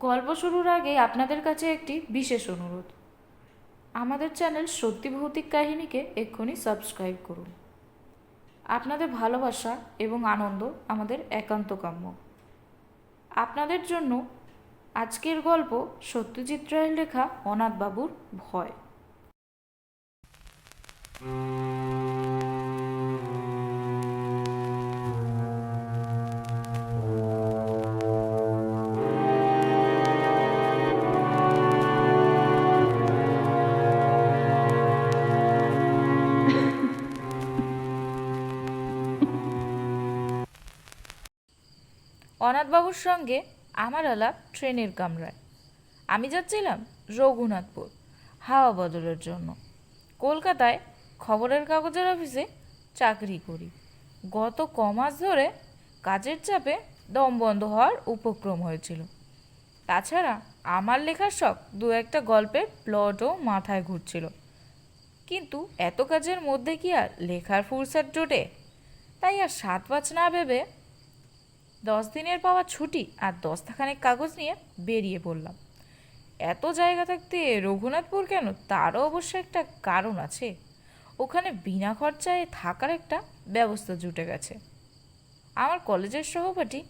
গল্প শুরুর আগে আপনাদের কাছে একটি বিশেষ অনুরোধ। আমাদের চ্যানেল সত্যি ভৌতিক কাহিনীকে এক্ষুনি সাবস্ক্রাইব করুন। আপনাদের ভালোবাসা এবং আনন্দ আমাদের একান্ত কাম্য। আপনাদের জন্য আজকের গল্প সত্যজিৎ রায়ের লেখা অনাথবাবুর ভয়। অনাথবাবুর সঙ্গে আমার আলাপ ট্রেনের কামরায়। আমি যাচ্ছিলাম রঘুনাথপুর হাওয়া বদলের জন্য। কলকাতায় খবরের কাগজের অফিসে চাকরি করি। গত কমাস ধরে কাজের চাপে দম বন্ধ হওয়ার উপক্রম হয়েছিল। তাছাড়া আমার লেখার শখ দু একটা গল্পের প্লটও মাথায় ঘুরছিল। কিন্তু এত কাজের মধ্যে কি আর লেখার ফুরসত জোটে? তাই আর 7-5 না ভেবে 10 দিনের পাওয়া ছুটি আর 10খানেক কাগজ নিয়ে বেরিয়ে পড়লাম। এত জায়গা থাকতে রঘুনাথপুর কেন, তারও অবশ্য একটা কারণ আছে। ওখানে বিনা খরচায় থাকার একটা ব্যবস্থা জুটে গেছে। আমার কলেজের সহপাঠী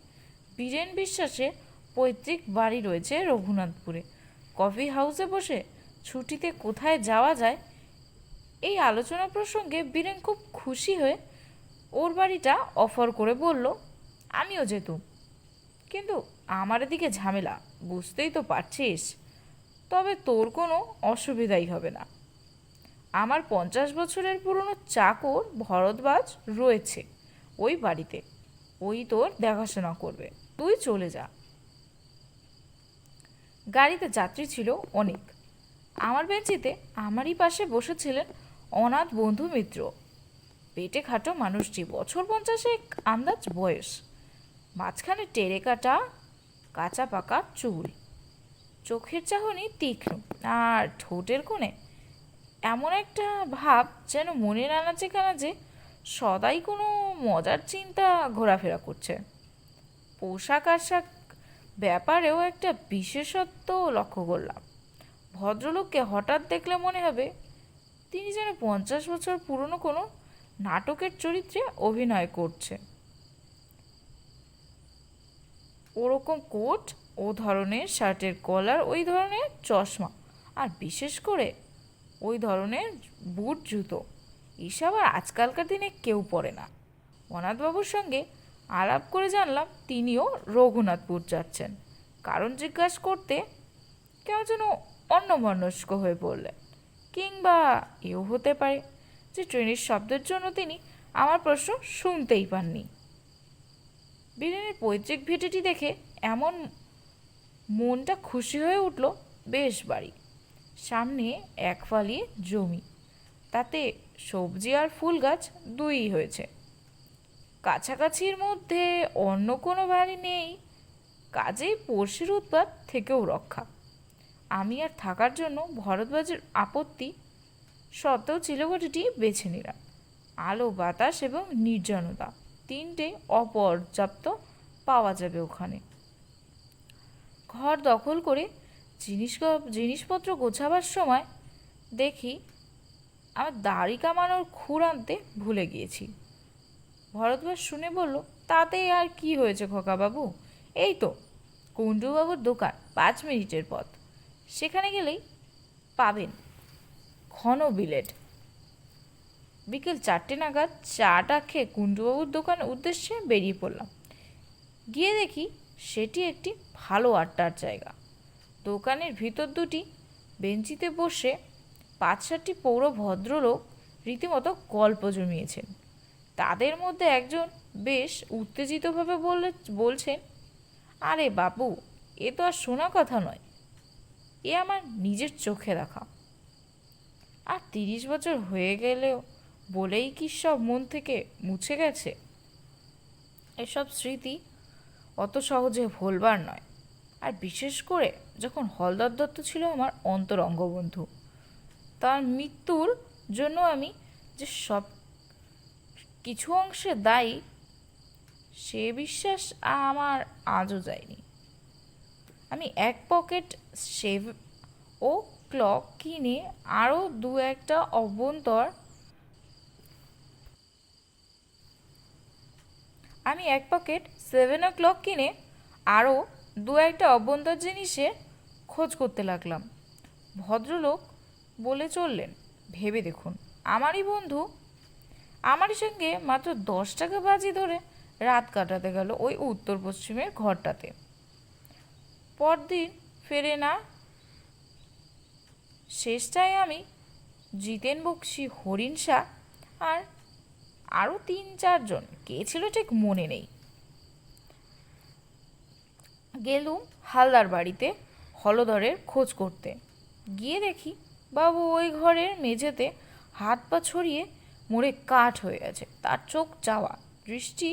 বীরেন বিশ্বাসের পৈতৃক বাড়ি রয়েছে রঘুনাথপুরে। কফি হাউসে বসে ছুটিতে কোথায় যাওয়া যায় এই আলোচনা প্রসঙ্গে বীরেন খুব খুশি হয়ে ওর বাড়িটা অফার করে বলল আমিও যেতুম। কিন্তু আমার এদিকে ঝামেলা, বুঝতেই তো পারছিস। তবে তোর কোনো অসুবিধাই হবে না। আমার 50 বছরের পুরনো চাকর ভরদ্বাজ রয়েছে ওই বাড়িতে। ওই তোর দেখাশোনা করবে, তুই চলে যা। গাড়িতে যাত্রী ছিল অনেক। আমার বেঞ্চিতে আমারই পাশে বসেছিলেন অনাথ বন্ধু মিত্র। পেটে খাটো মানুষটি, বছর 50 আন্দাজ বয়স। মাঝখানে টেরে কাটা কাঁচা পাকা চুল, চোখের চাহনি তীক্ষ্ণ, আর ঠোঁটের কোণে এমন একটা ভাব যেন মনের আনাচে কানাচে সদাই কোনো মজার চিন্তা ঘোরাফেরা করছে। পোশাক আশাক ব্যাপারেও একটা বিশেষত্ব লক্ষ্য করলাম। ভদ্রলোককে হঠাৎ দেখলে মনে হবে তিনি যেন 50 বছর পুরনো কোনো নাটকের চরিত্রে অভিনয় করছে। ওরকম কোট, ও ধরনের শার্টের কলার, ওই ধরনের চশমা, আর বিশেষ করে ওই ধরনের বুট জুতো, এসব আর আজকালকার দিনে কেউ পরে না। অনাথবাবুর সঙ্গে আলাপ করে জানলাম তিনিও রঘুনাথপুর যাচ্ছেন। কারণ জিজ্ঞাসা করতে কেউ যেন অন্যমনস্ক হয়ে পড়লেন। কিংবা এও হতে পারে যে ট্রেনের শব্দের জন্য তিনি আমার প্রশ্ন শুনতেই পাননি। বীরেনের পৈতৃক ভিটেটি দেখে এমন মনটা খুশি হয়ে উঠল। বেশ বাড়ি, সামনে এক ফালি জমি, তাতে সবজি আর ফুল গাছ দুইই হয়েছে। কাছাকাছির মধ্যে অন্য কোনো বাড়ি নেই, কাজেই পড়শির উৎপাত থেকেও রক্ষা। আমি আর থাকার জন্য ভরদ্বাজের আপত্তি সত্ত্বেও চিলেকোঠাটি বেছে নিলাম। আলো, বাতাস এবং নির্জনতা তিনটে অপর্যাপ্ত পাওয়া যাবে ওখানে। ঘর দখল করে জিনিসপত্র গোছাবার সময় দেখি আমার দাড়ি কামানোর খুর আনতে ভুলে গিয়েছি। ভরদ্বাজ শুনে বলল, তাতে আর কি হয়েছে খোকাবাবু, এই তো কুণ্ডুবাবুর দোকান, 5 মিনিটের পথ। সেখানে গেলেই পাবেন ঘন বিলেট। বিকেল 4টে নাগাদ চাটা খেয়ে কুণ্ডুবাবুর দোকানের উদ্দেশ্যে বেরিয়ে পড়লাম। গিয়ে দেখি সেটি একটি ভালো আড্ডার জায়গা। দোকানের ভিতর দুটি বেঞ্চিতে বসে 5-7টি পৌর ভদ্রলোক রীতিমতো গল্প জমিয়েছেন। তাদের মধ্যে একজন বেশ উত্তেজিতভাবে বলছেন, আরে বাবু, এ তো আর শোনা কথা নয়, এ আমার নিজের চোখে দেখা। আর 30 বছর হয়ে গেলেও বলেই কি সব মন থেকে মুছে গেছে? এসব স্মৃতি অত সহজে ভুলবার নয়। আর বিশেষ করে যখন হলদর দত্ত ছিল আমার অন্তরঙ্গ বন্ধু। তার মৃত্যুর জন্য আমি যে সব কিছু অংশে দায়ী, সে বিশ্বাস আমার আজও যায়নি। আমি এক পকেট শেভ ও ক্লক কিনে আরও দু একটা অভ্যন্তর আমি এক প্যাকেট 7 o'clock কিনে আরও দু একটা অভ্যন্তর জিনিসের খোঁজ করতে লাগলাম। ভদ্রলোক বলে চললেন, ভেবে দেখুন, আমারই বন্ধু আমারই সঙ্গে মাত্র 10 টাকা বাজি ধরে রাত কাটাতে গেল ওই উত্তর পশ্চিমের ঘরটাতে। পরদিন ফেরে না। শেষটায় আমি, জিতেন বক্সি, হরিণ শাহ আর আরও 3-4 জন, কে ছিল ঠিক মনে নেই, গেলুম হালদার বাড়িতে হলধরের খোঁজ করতে। গিয়ে দেখি বাবু ওই ঘরের মেঝেতে হাত পা ছড়িয়ে মরে কাঠ হয়ে গেছে, তার চোখ চাওয়া দৃষ্টি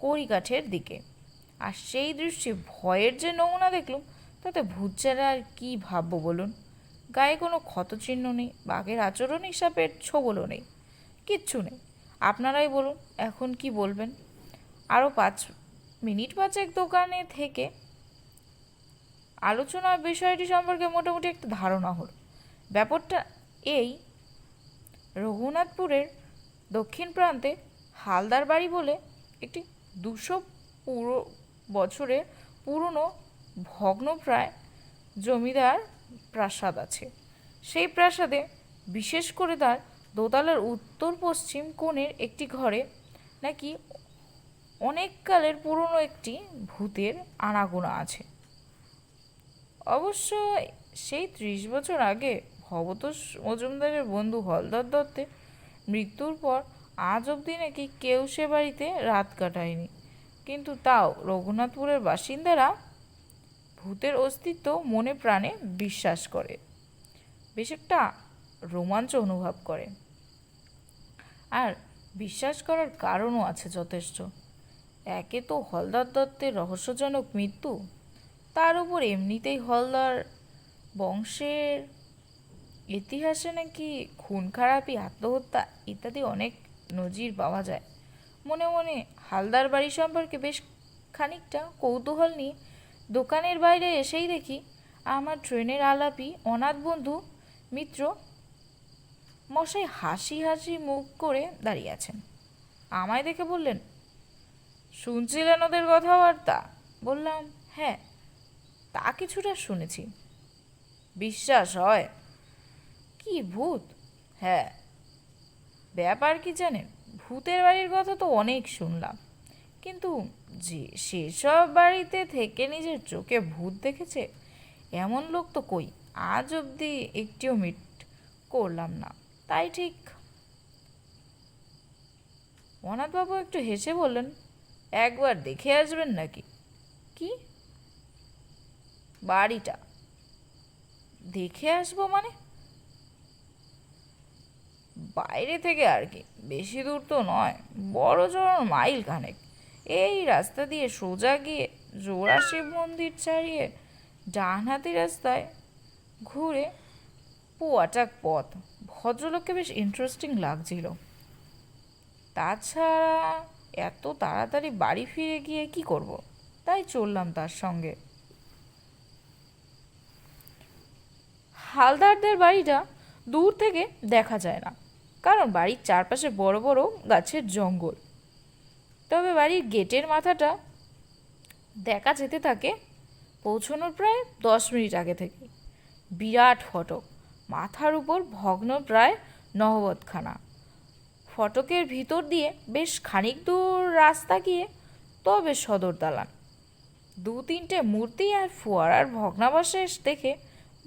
কড়িকাঠের দিকে। আর সেই দৃষ্টি ভয়ের যে নমুনা দেখলুম, তাতে ভূত ছাড়া আর কী ভাববো বলুন। গায়ে কোনো ক্ষতচিহ্ন নেই, বাঘের আচরণ হিসাবের ছোবলও নেই, কিচ্ছু নেই। আপনারাই বলুন এখন কি বলবেন। আরও 5 মিনিট 5 দোকানে থেকে আলোচনার বিষয়টি সম্পর্কে মোটামুটি একটা ধারণা হলো। ব্যাপারটা এই, রঘুনাথপুরের দক্ষিণ প্রান্তে হালদার বাড়ি বলে একটি 200 বছরের পুরনো ভগ্নপ্রায় জমিদার প্রাসাদ আছে। সেই প্রাসাদে, বিশেষ করে তার দোতলার উত্তর পশ্চিম কোণের একটি ঘরে নাকি অনেককালের পুরনো একটি ভূতের আনাগোনা আছে। অবশ্য সেই 30 বছর আগে ভবতোষ মজুমদারের বন্ধু হলধর দত্তের মৃত্যুর পর আজ অবধি নাকি কেউ সে বাড়িতে রাত কাটায়নি। কিন্তু তাও রঘুনাথপুরের বাসিন্দারা ভূতের অস্তিত্ব মনে প্রাণে বিশ্বাস করে, বেশ একটা রোমাঞ্চ অনুভব করে। আর বিশ্বাস করার কারণও আছে যথেষ্ট। একে তো হলধর দত্তের রহস্যজনক মৃত্যু, তার উপর এমনিতেই হলদার বংশের ইতিহাসে নাকি খুন খারাপি, আত্মহত্যা ইত্যাদি অনেক নজির পাওয়া যায়। মনে মনে হালদার বাড়ি সম্পর্কে বেশ খানিকটা কৌতূহল নিয়ে দোকানের বাইরে এসেই দেখি আমার ট্রেনের আলাপি অনাথ বন্ধু মিত্র মশাই হাসি হাসি মুখ করে দাঁড়িয়ে আছেন। আমায় দেখে বললেন, শুনছিলেন ওদের কথাবার্তা? বললাম, হ্যাঁ, তা কিছুটা শুনেছি। বিশ্বাস হয়? কি ভূত? হ্যাঁ। ব্যাপার কি জানেন, ভূতের বাড়ির কথা তো অনেক শুনলাম, কিন্তু যে সেসব বাড়িতে থেকে নিজের চোখে ভূত দেখেছে এমন লোক তো কই আজ অবধি একটিও মিট করলাম না। তাই ঠিক। অনাথবাবু একটু হেসে বললেন, একবার দেখে আসবেন নাকি? কি? বাড়িটা দেখে আসবো মানে? বাইরে থেকে আর কি, বেশি দূর তো নয়, বড় জোর মাইল খানেক। এই রাস্তা দিয়ে সোজা গিয়ে জোড়া শিব মন্দির ছাড়িয়ে ডান হাতি রাস্তায় ঘুরে পোয়াটাক পথ। ভদ্রলোককে বেশ ইন্টারেস্টিং লাগছিল। তাছাড়া এত তাড়াতাড়ি বাড়ি ফিরে গিয়ে কি করব, তাই চললাম তার সঙ্গে। হালদারদের বাড়িটা দূর থেকে দেখা যায় না, কারণ বাড়ির চারপাশে বড় বড় গাছের জঙ্গল। তবে বাড়ির গেটের মাথাটা দেখা যেতে থাকে পৌঁছানোর প্রায় 10 মিনিট আগে থেকে। বিরাট ফটক, মাথার উপর ভগ্ন প্রায় নহবতখানা। ফটকের ভিতর দিয়ে বেশ খানিক দূর রাস্তা গিয়ে তবে সদর দালান। 2-3টে মূর্তি আর ফোয়ারার ভগ্নাবশেষ দেখে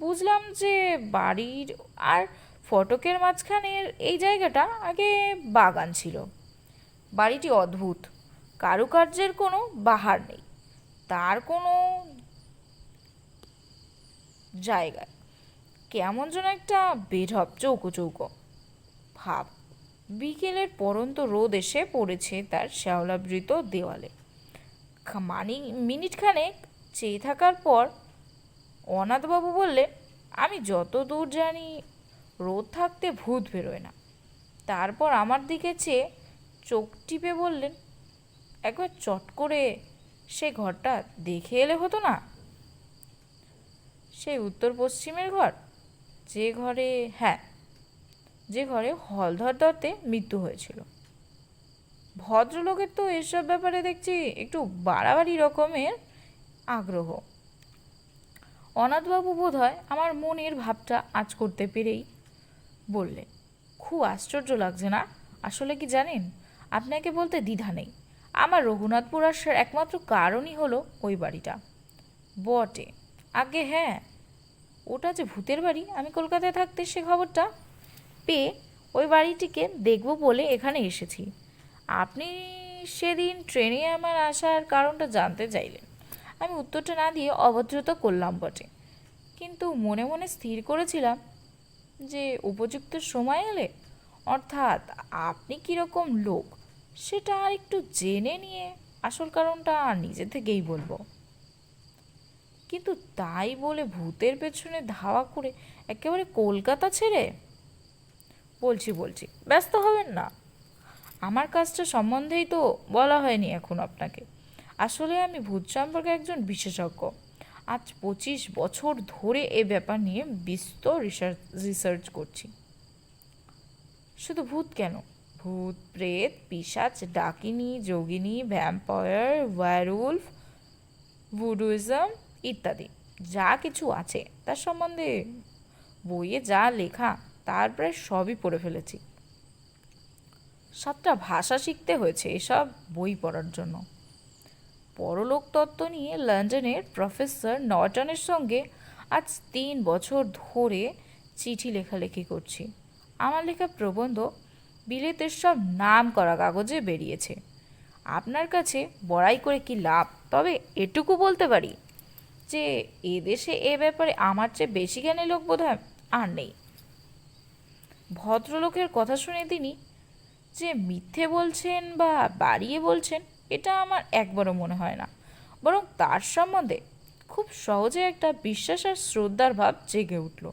বুঝলাম যে বাড়ির আর ফটকের মাঝখানের এই জায়গাটা আগে বাগান ছিল। বাড়িটি অদ্ভুত, কারুকার্যের কোনো বাহার নেই, তার কোনো জায়গায় কেমন যেন একটা বেঢপ চৌকো চৌকো ভাব। বিকেলের পরন্ত রোদ এসে পড়েছে তার শ্যাওলাবৃত দেওয়ালে। মিনিট খানেক চেয়ে থাকার পর অনাথবাবু বললেন, আমি যত দূর জানি রোদ থাকতে ভূত বেরোয় না। তারপর আমার দিকে চেয়ে চোখ টিপে বললেন, একবার চট করে সে ঘরটা দেখে এলে হতো না? সেই উত্তর পশ্চিমের ঘর, যে ঘরে, হ্যাঁ, যে ঘরে হলধর দত্তে মৃত্যু হয়েছিল। ভদ্রলোকের তো এসব ব্যাপারে দেখছি একটু বাড়াবাড়ি রকমের আগ্রহ। অনাথবাবু বোধ হয় আমার মনের ভাবটা আঁচ করতে পেরেই বললেন, খুব আশ্চর্য লাগছে না? আসলে কি জানেন, আপনাকে বলতে দ্বিধা নেই, আমার রঘুনাথপুর আসার একমাত্র কারণই হলো ওই বাড়িটা। বটে, আগে হ্যাঁ, ওটা যে ভূতের বাড়ি, আমি কলকাতায় থাকতে সে খবরটা পেয়ে ওই বাড়িটিকে দেখব বলে এখানে এসেছি। আপনি সেদিন ট্রেনে আমার আসার কারণটা জানতে চাইলেন। আমি উত্তরটা না দিয়ে অভদ্রতা করলাম বটে, কিন্তু মনে মনে স্থির করেছিলাম যে উপযুক্ত সময় এলে, অর্থাৎ আপনি কীরকম লোক সেটা আর একটু জেনে নিয়ে আসল কারণটা নিজে থেকেই বলবো। কিন্তু তাই বলে ভূতের পেছনে ধাওয়া করে একেবারে কলকাতা ছেড়ে? বলছি বলছি, ব্যস্ত হবেন না, আমার কাজটা সম্বন্ধেই তো বলা হয়নি এখন আপনাকে। আসলে আমি ভূত সম্পর্কে একজন বিশেষজ্ঞ। আজ 25 বছর ধরে এ ব্যাপার নিয়ে বিস্তর রিসার্চ করছি। শুধু ভূত কেন, ভূত, প্রেত, পিশাচ, ডাকিনী, যোগিনী, ভ্যাম্পায়ার, ওয়্যারউলফ, ভুডুইজম ইত্যাদি যা কিছু আছে তার সম্বন্ধে বইয়ে যা লেখা তার প্রায় সবই পড়ে ফেলেছি। 7টা ভাষা শিখতে হয়েছে এসব বই পড়ার জন্য। পরলোক তত্ত্ব নিয়ে লন্ডনের প্রফেসর নর্টনের সঙ্গে আজ 3 বছর ধরে চিঠি লেখালেখি করছি। আমার লেখা প্রবন্ধ বিলেতের সব নাম করা কাগজে বেরিয়েছে। আপনার কাছে বড়াই করে কি লাভ, তবে এটুকু বলতে পারি যে এদেশে এ ব্যাপারে আমার চেয়ে বেশি জ্ঞানী লোক বোধহয় আর নেই। ভদ্রলোকের কথা শুনে তিনি যে মিথ্যে বলছেন বা বাড়িয়ে বলছেন এটা আমার একবারও মনে হয় না, বরং তার সম্বন্ধে খুব সহজে একটা বিশ্বাস আর শ্রদ্ধার ভাব জেগে উঠল।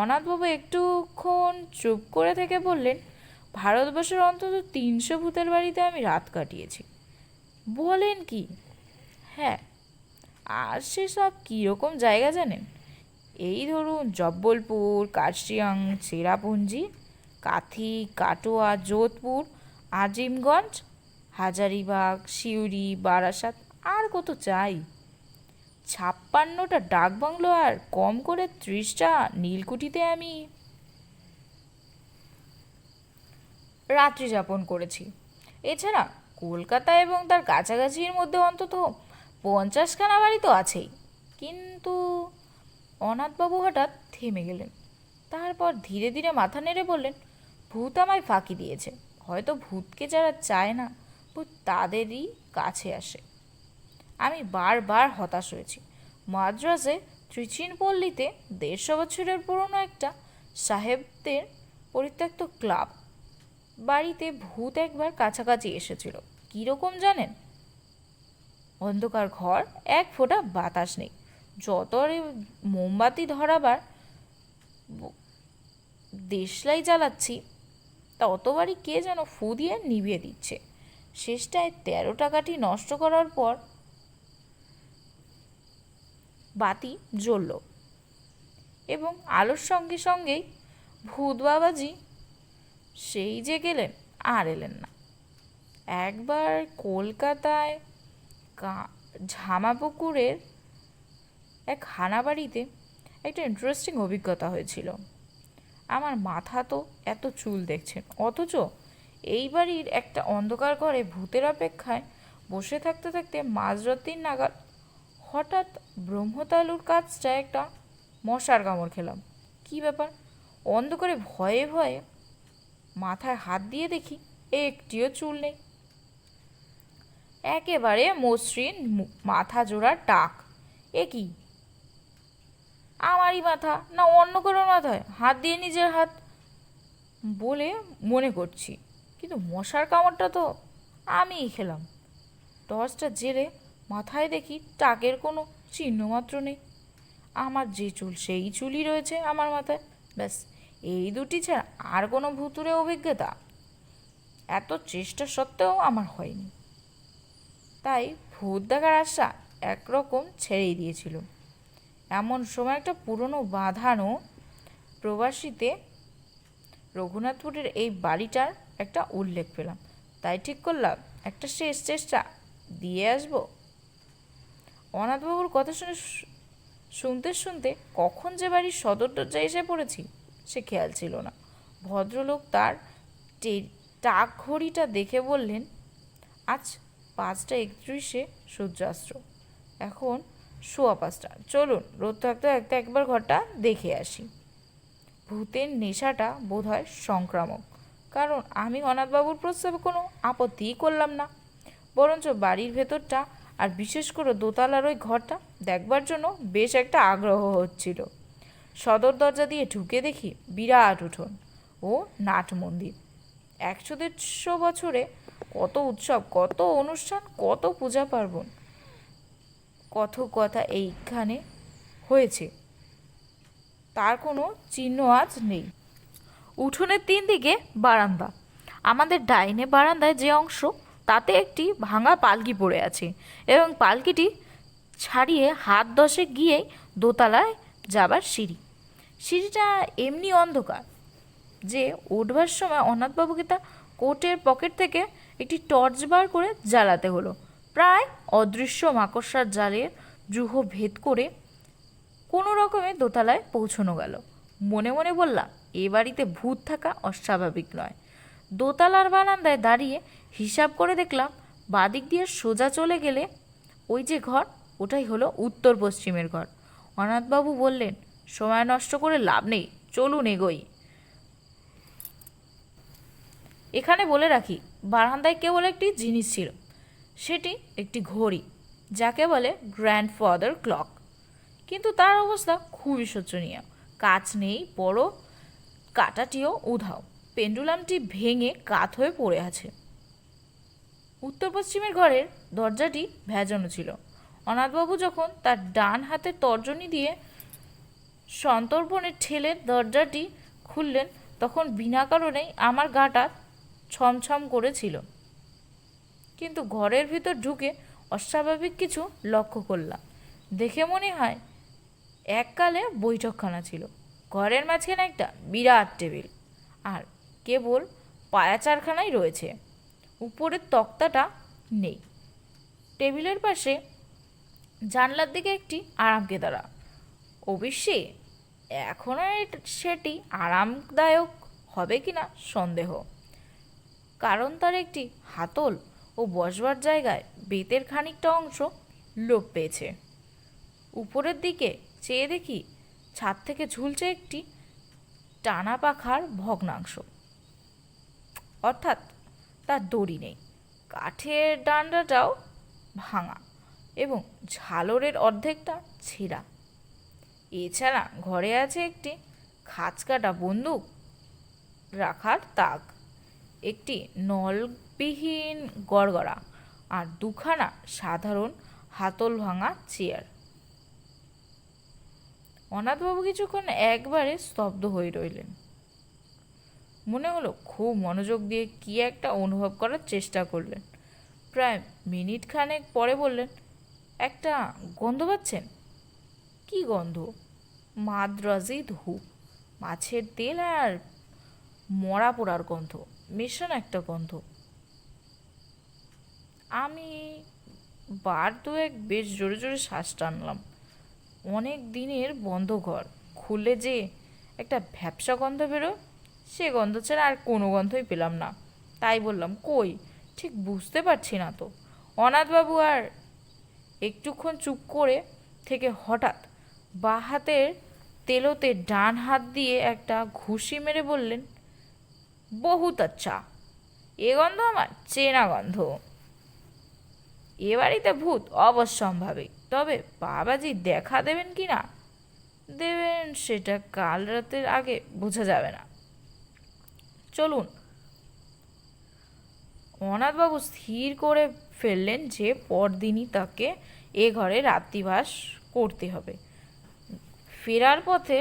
অনাথবাবু একটুক্ষণ চুপ করে থেকে বললেন, ভারতবর্ষের অন্তত 300 ভূতের বাড়িতে আমি রাত কাটিয়েছি। বলেন কি? হ্যাঁ। আর সেসব কীরকম জায়গা জানেন? এই ধরুন জব্বলপুর, কার্শিয়াং, চেরাপুঞ্জি, কাথি, কাটোয়া, যোধপুর, আজিমগঞ্জ, হাজারিবাগ, সিউড়ি, বারাসাত, আর কত চাই। 56টা ডাকবাংলো আর কম করে 30টা নীলকুঠিতে আমি রাত্রি যাপন করেছি। এছাড়া কলকাতা এবং তার কাছাকাছির মধ্যে অন্তত 50খানা বাড়ি তো আছেই। কিন্তু অনাথবাবু হঠাৎ থেমে গেলেন, তারপর ধীরে ধীরে মাথা নেড়ে বললেন, ভূত আমায় ফাঁকি দিয়েছে। হয়তো ভূতকে যারা চায় না, ভূত তাদেরই কাছে আসে। আমি বারবার হতাশ হয়েছি। মাদ্রাজে ত্রিচিনপল্লীতে 150 বছরের পুরনো একটা সাহেবদের পরিত্যক্ত ক্লাব বাড়িতে ভূত একবার কাছাকাছি এসেছিল। কীরকম জানেন? অন্ধকার ঘর, এক ফোঁটা বাতাস নেই, যতরে মোমবাতি ধরাবার দেশলাই জ্বালাচ্ছি ততবারই কে যেন ফু দিয়ে নিভিয়ে দিচ্ছে। শেষটায় 13টা কাঠি নষ্ট করার পর বাতি জ্বলল এবং আলোর সঙ্গে সঙ্গেই ভূত বাবাজি সেই যে গেলেন আর এলেন না। একবার কলকাতায় ঝামাপুকুরের এক হানাবাড়িতে একটা ইন্টারেস্টিং অভিজ্ঞতা হয়েছিল। আমার মাথা তো এত চুল দেখছেন, অথচ এই বাড়ির একটা অন্ধকার ঘরে ভূতের অপেক্ষায় বসে থাকতে থাকতে মাঝরাত 3 নাগাদ হঠাৎ ব্রহ্মতালুর কাছটায় একটা মশার কামড় খেলাম। কি ব্যাপার? অন্ধকারে ভয়ে ভয়ে মাথায় হাত দিয়ে দেখি একটিও চুল নেই, একেবারে মসৃণ মাথা জোড়া টাক। এ কি, আমারই মাথা না অন্য কারোর মাথায় হাত দিয়ে নিজের হাত বলে মনে করছি, কিন্তু মশার কামড়টা তো আমিই খেলাম। টর্চটা জেলে মাথায় দেখি টাকের কোনো চিহ্ন মাত্র নেই। আমার যে চুল সেই চুলই রয়েছে আমার মাথায়। ব্যাস, এই দুটি ছাড়া আর কোনো ভুতুড়ে অভিজ্ঞতা এত চেষ্টা সত্ত্বেও আমার হয়নি। তাই ভূত দেখার আশা একরকম ছেড়েই দিয়েছিল। এমন সময় একটা পুরনো বাঁধানো প্রবাসীতে রঘুনাথপুরের এই বাড়িটার একটা উল্লেখ পেলাম, তাই ঠিক করলাম একটা শেষ চেষ্টা দিয়ে আসবো। অনাথবাবুর কথা শুনতে শুনতে কখন যে বাড়ির সদর দরজায় এসে পড়েছি সে খেয়াল ছিল না। ভদ্রলোক তার টাক ঘড়িটা দেখে বললেন, আজ 5:31 সূর্যাস্ত, এখন 5:15, চলুন রোদ থাকতে থাকতে একবার ঘরটা দেখে আসি। ভূতের নেশাটা বোধহয় সংক্রামক, কারণ আমি অনাথবাবুর প্রস্তাবে কোনো আপত্তিই করলাম না, বরঞ্চ বাড়ির ভেতরটা আর বিশেষ করে দোতলার ওই ঘরটা দেখবার জন্য বেশ একটা আগ্রহ হচ্ছিল। সদর দরজা দিয়ে ঢুকে দেখি বিরাট উঠোন ও নাট মন্দির। 100-150 বছরে কত উৎসব, কত অনুষ্ঠান, কত পূজা পার্বণ, কত কথা এইখানে হয়েছে, তার কোনো চিহ্ন আজ নেই। উঠোনের 3 দিকে বারান্দা। আমাদের ডাইনে বারান্দায় যে অংশ, তাতে একটি ভাঙা পালকি পড়ে আছে এবং পালকিটি ছাড়িয়ে হাত 10 গিয়েই দোতলায় যাবার সিঁড়ি। সিঁড়িটা এমনি অন্ধকার যে উঠবার সময় অনাথবাবুকে তার কোটের পকেট থেকে একটি টর্চ বার করে জ্বালাতে হলো। প্রায় অদৃশ্য মাকড়সার জালের জুহ ভেদ করে কোনো রকমে দোতলায় পৌঁছানো গেল। মনে মনে বললাম, এ বাড়িতে ভূত থাকা অস্বাভাবিক নয়। দোতলার বারান্দায় দাঁড়িয়ে হিসাব করে দেখলাম, বাদিক দিয়ে সোজা চলে গেলে ওই যে ঘর, ওটাই হলো উত্তর পশ্চিমের ঘর। অনাথবাবু বললেন, সময় নষ্ট করে লাভ নেই, চলুন এগোই। এখানে বলে রাখি, বারান্দায় কেবল একটি জিনিস ছিল, সেটি একটি ঘড়ি, যাকে বলে গ্র্যান্ডফাদার ক্লক, কিন্তু তার অবস্থা খুবই শোচনীয়। কাচ নেই, বড় কাঁটাটিও উধাও, পেন্ডুলামটি ভেঙে কাত হয়ে পড়ে আছে। উত্তর পশ্চিমের ঘরের দরজাটি ভেজানো ছিল। অনাথবাবু যখন তার ডান হাতে তর্জনী দিয়ে সন্তর্পণে ঠেলে দরজাটি খুললেন, তখন বিনা কারণেই আমার গাটা ছমছম করেছিল। কিন্তু ঘরের ভিতর ঢুকে অস্বাভাবিক কিছু লক্ষ্য করলাম। দেখে মনে হয় এককালে বৈঠকখানা ছিল। ঘরের মাঝখানে একটা বিরাট টেবিল, আর কেবল পায়াচারখানাই রয়েছে, উপরের তক্তাটা নেই। টেবিলের পাশে জানলার দিকে একটি আরামকেদারা। অবশ্যই এখনও সেটি আরামদায়ক হবে কিনা সন্দেহ, কারণ তার একটি হাতল ও বসবার জায়গায় বেতের খানিকটা অংশ লোপ পেয়েছে। উপরের দিকে চেয়ে দেখি ছাদ থেকে ঝুলছে একটি টানা পাখার ভগ্নাংশ, অর্থাৎ তার দড়ি নেই। কাঠের ডান্ডাটাও ভাঙা এবং ঝালরের অর্ধেকটা ছেঁড়া। এছাড়া ঘরে আছে একটি খাঁচকাটা বন্দুক রাখার তাক, একটি নলবিহীন গড়গড়া, আর 2খানা সাধারণ হাতল ভাঙা চেয়ার। অনাথবাবু কিছুক্ষণ একবারে স্তব্ধ হয়ে রইলেন। মনে হলো খুব মনোযোগ দিয়ে কি একটা অনুভব করার চেষ্টা করলেন। প্রায় মিনিট খানেক পরে বললেন, একটা গন্ধ পাচ্ছেন? কি গন্ধ? মাদ্রাজি ধূপ, মাছের তেল আর মরা পোড়ার গন্ধ, মেশানো একটা গন্ধ। আমি বার 2 বেশ জোরে জোরে শ্বাস টানলাম। অনেক দিনের বন্ধ ঘর, খুললে যে একটা ভ্যাপসা গন্ধ বেরোয়, সে গন্ধ ছাড়া আর কোনো গন্ধই পেলাম না। তাই বললাম, কই, ঠিক বুঝতে পারছি না তো। অনাথবাবু আর একটুক্ষণ চুপ করে থেকে হঠাৎ বাঁ হাতের তেলোতে ডান হাত দিয়ে একটা ঘুষি মেরে বললেন, বহুত আচ্ছা, এ গন্ধ আমার চেনা গন্ধ। এ বাড়িতে ভূত অবশ্যম্ভাবী, তবে বাবাজি দেখা দেবেন কি না দেবেন সেটা কাল রাতের আগে বোঝা যাবে না। চলুন। অনাথবাবু স্থির করে ফেললেন যে পরদিনই তাকে এ ঘরে রাত্রিবাস করতে হবে। ফেরার পথে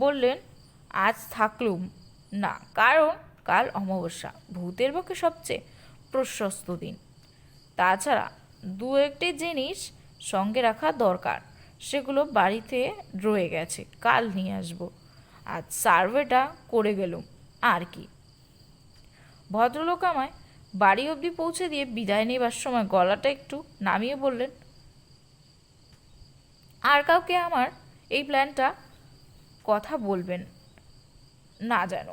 বললেন, আজ থাকলুম না, কারণ কাল অমাবস্যা, ভূতের পক্ষে সবচেয়ে প্রশস্ত দিন। তাছাড়া 2-1টি জিনিস সঙ্গে রাখা দরকার, সেগুলো বাড়িতে রয়ে গেছে, কাল নিয়ে আসবো। আজ সার্ভেটা করে গেলুম আর কি। ভদ্রলোক আমায় বাড়ি অবধি পৌঁছে দিয়ে বিদায় নেবার সময় গলাটা একটু নামিয়ে বললেন, আর কাউকে আমার এই প্ল্যানটা কথা বলবেন না যেন।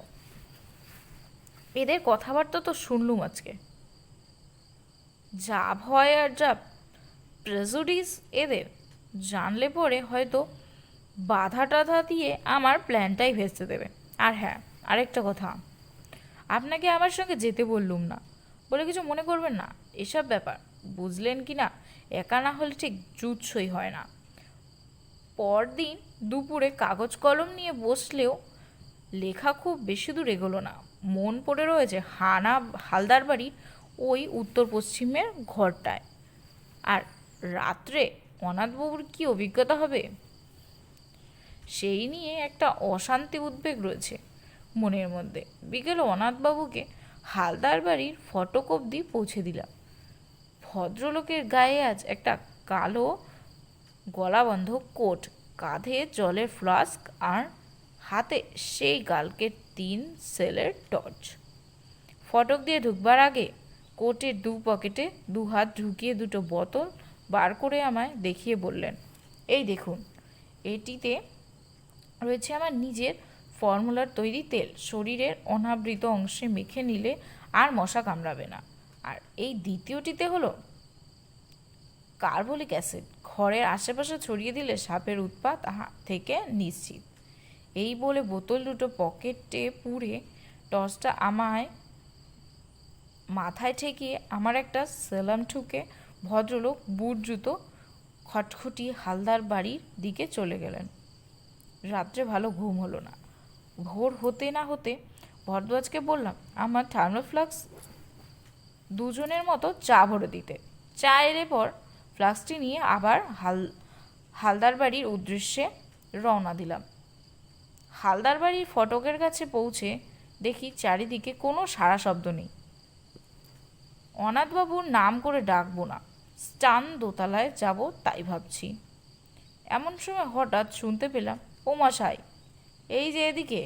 এদের কথাবার্তা তো শুনলুম আজকে, যা ভয় আর যা প্রেজুডিস এদের, জানলে পরে হয়তো বাধা টাধা দিয়ে আমার প্ল্যানটাই ভেস্তে দেবে। আর হ্যাঁ, আরেকটা কথা, আপনাকে আমার সঙ্গে যেতে বললুম না বলে কিছু মনে করবেন না। এসব ব্যাপার বুঝলেন কি না, একা না হলে ঠিক জুৎসই হয় না। পরদিন দুপুরে কাগজ কলম নিয়ে বসলেও লেখা খুব বেশি দূর এগোলো না। মন পড়ে রয়েছে হালদার বাড়ির ওই উত্তর পশ্চিমের ঘরটায়। আর রাত্রে অনাথবাবুর কি অভিজ্ঞতা হবে, সেই নিয়ে একটা অশান্তি উদ্বেগ রয়েছে মনের মধ্যে। বিকেলে অনাথবাবুকে হালদার বাড়ির ফটক অবধি পৌঁছে দিলাম। ভদ্রলোকের গায়ে আজ একটা কালো গলাবন্ধ কোট, কাঁধে জলের ফ্লাস্ক আর হাতে সেই গালকের 3 সেলের টর্চ। ফটক দিয়ে ঢুকবার আগে কোটের 2 পকেটে 2 হাত ঢুকিয়ে 2টো বোতল বার করে আমায় দেখিয়ে বললেন, এই দেখুন, এটিতে রয়েছে আমার নিজের ফর্মুলার তৈরি তেল। শরীরের অনাবৃত অংশে মেখে নিলে আর মশা কামড়াবে না। আর এই দ্বিতীয়টিতে হলো কার্বলিক অ্যাসিড, ঘরের আশেপাশে ছড়িয়ে দিলে সাপের উৎপাত থেকে নিশ্চিত। এই বলে বোতল দুটো পকেটে পুরে টর্চটা আমায় মাথায় ঠেকিয়ে আমার একটা সেলাম ঠুকে ভদ্রলোক বুট জুতো খটখটিয়ে হালদার বাড়ির দিকে চলে গেলেন। রাত্রে ভালো ঘুম হলো না। ভোর হতে না হতে ভরদ্বাজকে বললাম আমার থার্মোফ্লাক্স 2 জনের মতো চা ভরে দিতে। চা এলে পর ফ্লাক্সটি নিয়ে আবার হালদার বাড়ির উদ্দেশ্যে রওনা দিলাম। হালদার বাড়ির ফটকের কাছে পৌঁছে দেখি চারিদিকে কোনো সাড়া শব্দ নেই। অনাথবাবুর নাম করে ডাকবো না, স্টান দোতলায় যাব তাই ভাবছি। এমন সময় হঠাৎ শুনতে পেলাম, ও মশাই, এই যে এদিকে।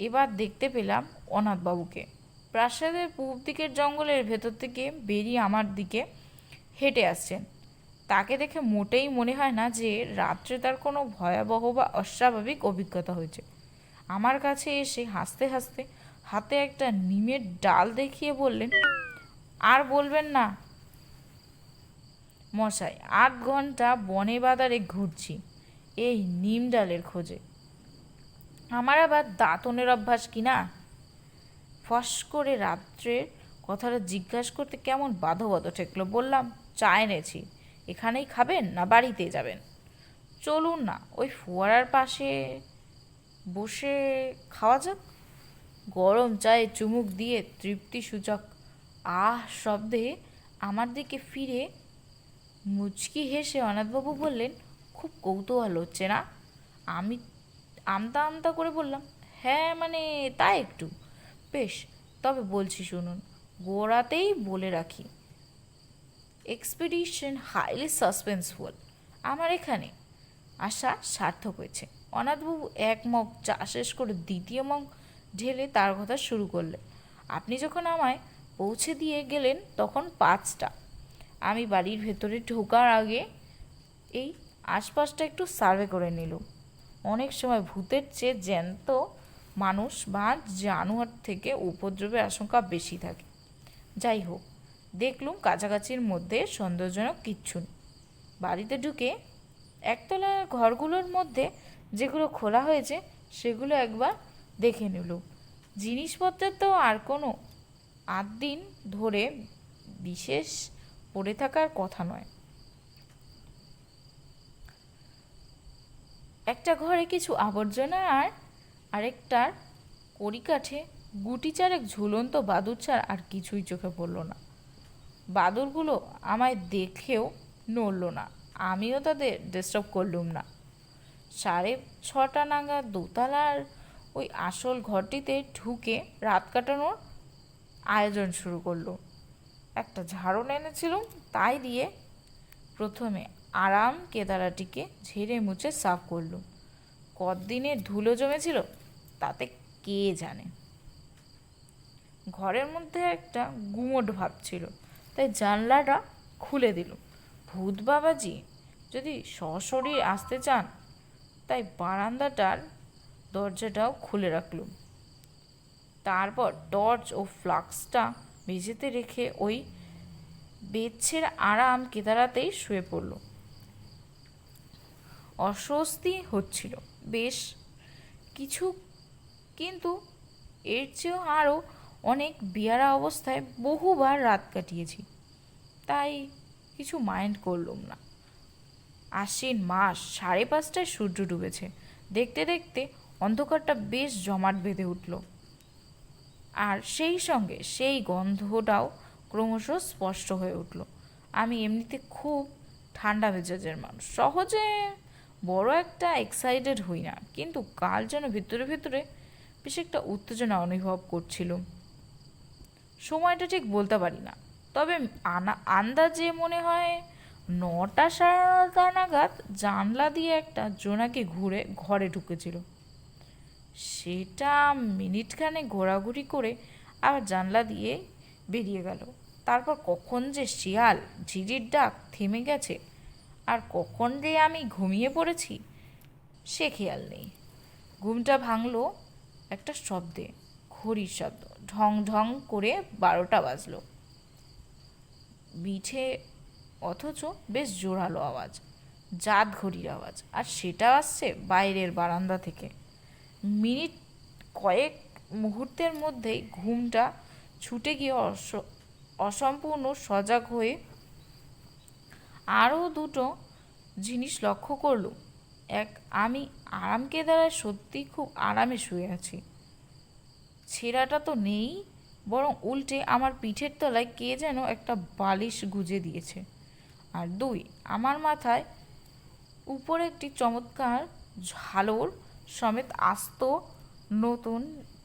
এবার দেখতে পেলাম অনাথবাবুকে প্রাসাদের পূব দিকের জঙ্গলের ভেতর থেকে বেরিয়ে আমার দিকে হেঁটে আসছেন। তাকে দেখে মোটেই মনে হয় না যে রাত্রে তার কোনো ভয়াবহ বা অস্বাভাবিক অভিজ্ঞতা হয়েছে। আমার কাছে এসে হাসতে হাসতে হাতে একটা নিমের ডাল দেখিয়ে বললেন, আর বলবেন না মশাই, 8 ঘন্টা বনে বাদারে ঘুরছি এই নিম ডালের খোঁজে। আমার আবার দাঁতনের অভ্যাস কি না। ফস করে রাত্রের কথাটা জিজ্ঞাসা করতে কেমন বাধো বাধো ঠেকলো। বললাম, চা এনেছি, এখানেই খাবেন না বাড়িতে যাবেন? চলুন না, ওই ফোয়ারার পাশে বসে খাওয়া যাক। গরম চায়ে চুমুক দিয়ে তৃপ্তিসূচক আহ শব্দে আমার দিকে ফিরে মুচকি হেসে অনাথবাবু বললেন, খুব কৌতূহল হচ্ছে না? আমি আমতা আমতা করে বললাম, হ্যাঁ মানে তা একটু। বেশ, তবে বলছি শুনুন। গোড়াতেই বলে রাখি, এক্সপিডিশন হাইলি সাসপেন্সফুল। আমার এখানে আসা সার্থক হয়েছে। অনাথবাবু 1 মগ চা শেষ করে 2য় মগ ঢেলে তার কথা শুরু করলেন। আপনি যখন আমায় পৌঁছে দিয়ে গেলেন তখন 5টা। আমি বাড়ির ভেতরে ঢোকার আগে এই আশপাশটা একটু সার্ভে করে নিলুম। অনেক সময় ভূতের চেয়ে জ্যান্ত মানুষ বা জানোয়ার থেকে উপদ্রবের আশঙ্কা বেশি থাকে। যাই হোক, দেখলুম কাছাকাছির মধ্যে সন্দেহজনক কিচ্ছু নেই। বাড়িতে ঢুকে একতলা ঘরগুলোর মধ্যে যেগুলো খোলা হয়েছে সেগুলো একবার দেখে নিলুম। জিনিসপত্রের তো আর কোনো 8 দিন ধরে বিশেষ পড়ে থাকার কথা নয়। একটা ঘরে কিছু আবর্জনা আর আরেকটার কড়িকাঠে গুটি চারেক ঝুলন্ত বাদুর ছাড়া আর কিছুই চোখে পড়ল না। বাদুরগুলো আমায় দেখেও নড়ল না, আমিও তাদের ডিস্টার্ব করলুম না। 6:30 নাগাদ দোতলার ওই আসল ঘরটিতে ঢুকে রাত কাটানোর আয়োজন শুরু করলো। একটা ঝাড়ু এনেছিলুম, তাই দিয়ে প্রথমে আরাম কেদারাটিকে ঝেড়ে মুছে সাফ করলুম। কতদিনের ধুলো জমেছিল তাতে কে জানে। ঘরের মধ্যে একটা গুমোট ভাব ছিল, তাই জানলাটা খুলে দিলুম। ভূত বাবাজি যদি সশরীর আসতে চান, তাই বারান্দাটার দরজাটাও খুলে রাখলুম। তারপর টর্চ ও ফ্লাক্সটা মেঝেতে রেখে ওই বেচ্ছের আরাম কেদারাতেই শুয়ে পড়ল। অস্বস্তি হচ্ছিল বেশ কিছু, কিন্তু এর চেয়েও আরও অনেক বেয়ারা অবস্থায় বহুবার রাত কাটিয়েছি, তাই কিছু মাইন্ড করলুম না। আশ্বিন মাস, 5:30টায় সূর্য ডুবেছে। দেখতে দেখতে অন্ধকারটা বেশ জমাট বেঁধে উঠল, আর সেই সঙ্গে সেই গন্ধটাও ক্রমশ স্পষ্ট হয়ে উঠল। আমি এমনিতে খুব ঠান্ডা মেজাজের মানুষ, সহজে বড় একটা এক্সাইটেড হই না, কিন্তু কাল যেন ভিতরে ভিতরে বেশ একটা উত্তেজনা অনুভব করছিলাম। সময়টা ঠিক বলতে পারি না, তবে আন্দাজে মনে হয় 9টা 9:30 নাগাদ জানলা দিয়ে একটা জোনাকি ঘুরে ঘরে ঢুকেছিল। সেটা মিনিটখানে ঘোরাঘুরি করে আবার জানলা দিয়ে বেরিয়ে গেল। তারপর কখন যে শিয়াল ঝিরির ডাক থেমে গেছে আর কখন যে আমি ঘুমিয়ে পড়েছি সে খেয়াল নেই। ঘুমটা ভাঙলো একটা শব্দে, ঘড়ির শব্দ। ঢং ঢং করে 12টা বাজলো। মিঠে অথচ বেশ জোরালো আওয়াজ, জাত ঘড়ির আওয়াজ, আর সেটা আসছে বাইরের বারান্দা থেকে। মিনিট কয়েক মুহূর্তের মধ্যেই ঘুমটা ছুটে গিয়ে অসম্পূর্ণ সজাগ হয়ে আরও দুটো জিনিস লক্ষ্য করলুম। এক, আমি আরাম কেদারায় সত্যি খুব আরামে শুয়ে আছি। ছেঁড়াটা তো নেই, বরং উল্টে আমার পিঠের তলায় কে যেন একটা বালিশ গুজে দিয়েছে। আর 2, আমার মাথায় উপরে একটি চমৎকার ঝালর সমেত আস্ত নতুন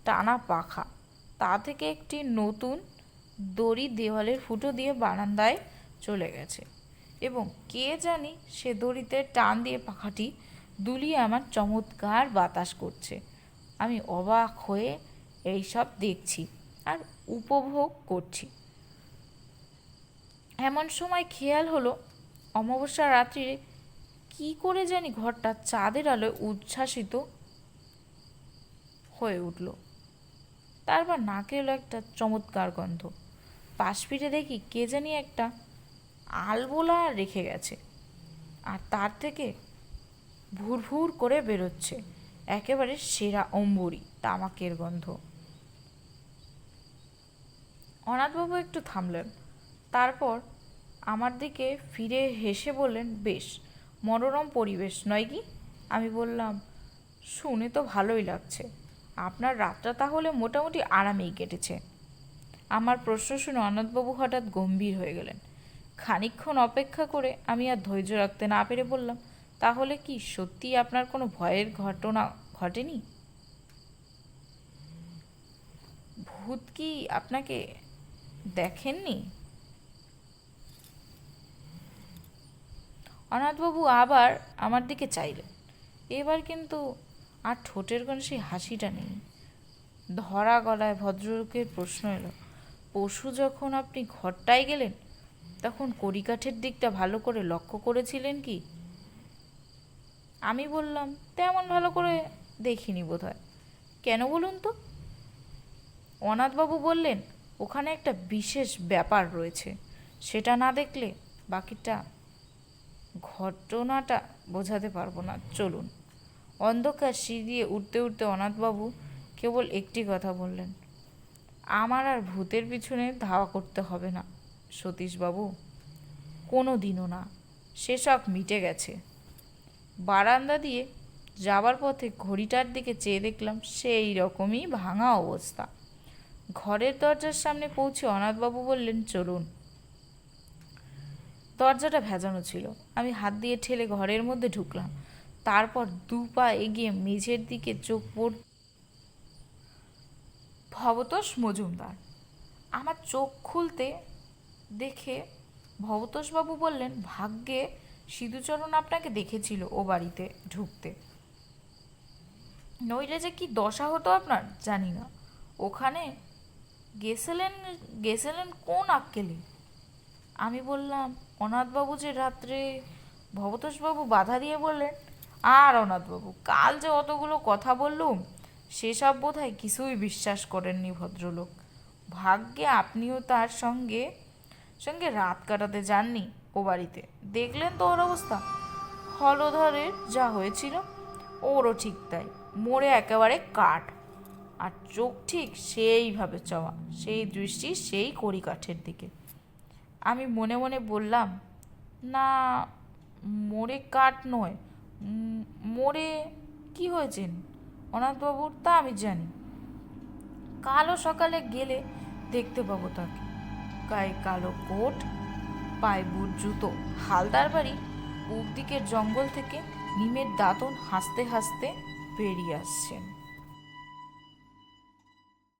টানা পাখা, তা থেকে একটি নতুন দড়ি দেওয়ালের ফুটো দিয়ে বারান্দায় চলে গেছে, এবং কে জানি সে দড়িতে টান দিয়ে পাখাটি দুলিয়ে আমার চমৎকার বাতাস করছে। আমি অবাক হয়ে এইসব দেখছি আর উপভোগ করছি। এমন সময় খেয়াল হলো, অমাবস্যার রাত্রিরে কি করে জানি ঘরটা চাঁদের আলোয় উচ্ছ্বাসিত হয়ে উঠল। তারপর নাকে এলো একটা চমৎকার গন্ধ। পাশ ফিরে দেখি কে জানি একটা আলবোলা রেখে গেছে, আর তার থেকে ভুরভুর করে বেরোচ্ছে একেবারে সেরা অম্বরী তামাকের গন্ধ। অনাথবাবু একটু থামলেন, তারপর আমার দিকে ফিরে হেসে বললেন, বেশ মনোরম পরিবেশ নয় কি? আমি বললাম, শুনে তো ভালোই লাগছে। আপনার রাতটা তাহলে মোটামুটি আরামেই কেটেছে। আমার প্রশ্ন শুনে অনাথবাবু হঠাৎ গম্ভীর হয়ে গেলেন। খানিকক্ষণ অপেক্ষা করে আমি আর ধৈর্য রাখতে না পেরে বললাম, তাহলে কি সত্যিই আপনার কোনো ভয়ের ঘটনা ঘটেনি? ভূত কি আপনাকে দেখেননি? অনাথবাবু আবার আমার দিকে চাইলেন। এবার কিন্তু আর ঠোঁটের কোনো সেই হাসিটা নেই। ধরা গলায় ভদ্রলোকের প্রশ্ন এলো, পরশু যখন আপনি ঘরটায় গেলেন তখন কড়িকাঠের দিকটা ভালো করে লক্ষ্য করেছিলেন কি? আমি বললাম, তেমন ভালো করে দেখিনি বোধহয়। কেন বলুন তো? অনাথবাবু বললেন, ওখানে একটা বিশেষ ব্যাপার রয়েছে, সেটা না দেখলে বাকিটা ঘটনাটা বোঝাতে পারবো না। চলুন। অন্ধকার সিঁড়ি দিয়ে উঠতে উঠতে অনাথবাবু কেবল একটি কথা বললেন, আমার আর ভূতের পিছনে ধাওয়া করতে হবে না সতীশবাবু, কোনো দিনও না, সেসব মিটে গেছে। বারান্দা দিয়ে যাবার পথে ঘড়িটার দিকে চেয়ে দেখলাম সেই রকমই ভাঙা অবস্থা। ঘরের দরজার সামনে পৌঁছে অনাথবাবু বললেন, চলুন। দরজাটা ভেজানো ছিল। আমি হাত দিয়ে ঠেলে ঘরের মধ্যে ঢুকলাম। তারপর 2 পা এগিয়ে মেঝের দিকে চোখ পড় ভবতোষ মজুমদার। আমার চোখ খুলতে দেখে ভবতোষবাবু বললেন, ভাগ্যে সিধুচরণ আপনাকে দেখেছিল ও বাড়িতে ঢুকতে, নইলে যে কি দশা হতো আপনার জানি না। ওখানে গেছিলেন গেছিলেন কোন আক্কেলে? আমি বললাম, অনাথবাবু যে রাত্রে ভবতোষবাবু বাধা দিয়ে বললেন। আর অনাথবাবু, কাল যে অতগুলো কথা বললুম, সেসব বোধহয় কিছুই বিশ্বাস করেননি ভদ্রলোক। ভাগ্যে আপনিও তার সঙ্গে সঙ্গে রাত কাটাতে যাননি ও বাড়িতে। দেখলেন তো ওর অবস্থা। হলধরের যা হয়েছিল ওরও ঠিক তাই, মরে একেবারে কাঠ। আর চোখ ঠিক সেইভাবে চাওয়া, সেই দৃষ্টি সেই কড়িকাঠের দিকে। আমি মনে মনে বললাম, না, মরে কাঠ নয়, মরে কি হয়েছেন অনাথবাবুর তা আমি জানি। কালও সকালে গেলে দেখতে পাবো তাকে, গায়ে কালো কোট, পায়ে বুট জুতো। হালদার বাড়ি পূব দিকের জঙ্গল থেকে নিমের দাঁতন হাসতে হাসতে বেরিয়ে আসছেন।